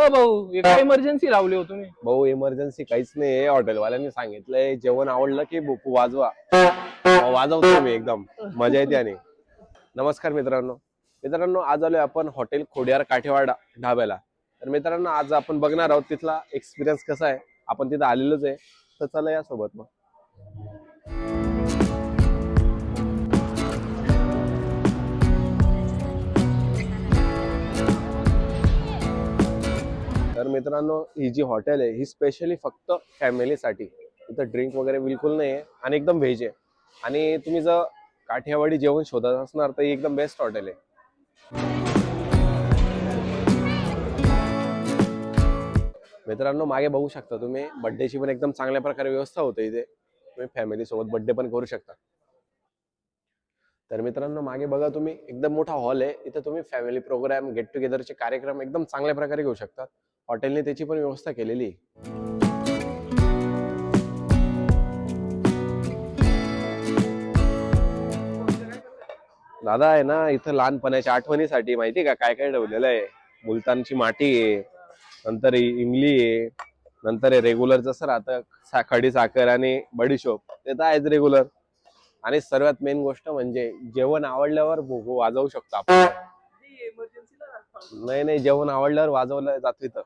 भाऊ हे काय इमर्जन्सी लावली हो तुम्ही? भाऊ इमर्जन्सी काहीच नाही, हॉटेलवाल्यांनी सांगितलंय जेवण आवडलं की भुकू वाजवा. वाजवतो मी एकदम मजा येते. आणि नमस्कार मित्रांनो आज आलोय आपण हॉटेल खोडियार काठेवाड ढाब्याला. तर मित्रांनो आज आपण बघणार आहोत तिथला एक्सपिरियन्स कसा आहे. आपण तिथं आलेलोच आहे, तर चला या सोबत. मग तर मित्रांनो ही जी हॉटेल आहे ही स्पेशली फक्त फॅमिलीसाठी. इथं ड्रिंक वगैरे बिलकुल नाही आहे आणि एकदम व्हेज आहे. आणि तुम्ही जर काठियावाडी जेवण शोधत असणार तर एकदम बेस्ट हॉटेल आहे. मित्रांनो मागे बघू शकता तुम्ही, बर्थडेची पण एकदम चांगल्या प्रकारे व्यवस्था होते इथे. तुम्ही फॅमिली सोबत बर्थडे पण करू शकता. तर मित्रांनो मागे बघा तुम्ही, एकदम मोठा हॉल आहे. इथे तुम्ही फॅमिली प्रोग्राम, गेट टुगेदरचे कार्यक्रम एकदम चांगल्या प्रकारे घेऊ शकतात. हॉटेलने त्याची पण व्यवस्था केलेली आहे. दादा आहे ना, इथं लहानपणाच्या आठवणीसाठी माहिती का काय काय ठेवलेलं आहे. मुलतानची माटी आहे, नंतर इमली आहे, नंतर रेग्युलर जसं राहतं खडी साखर आणि बडीशोप ते तर आहेच रेग्युलर. आणि सर्वात मेन गोष्ट म्हणजे जेवण आवडल्यावर भूक वाजवू शकतो आपण. नाही नाही, जेवण आवडल्यावर वाजवलं जातं इथं.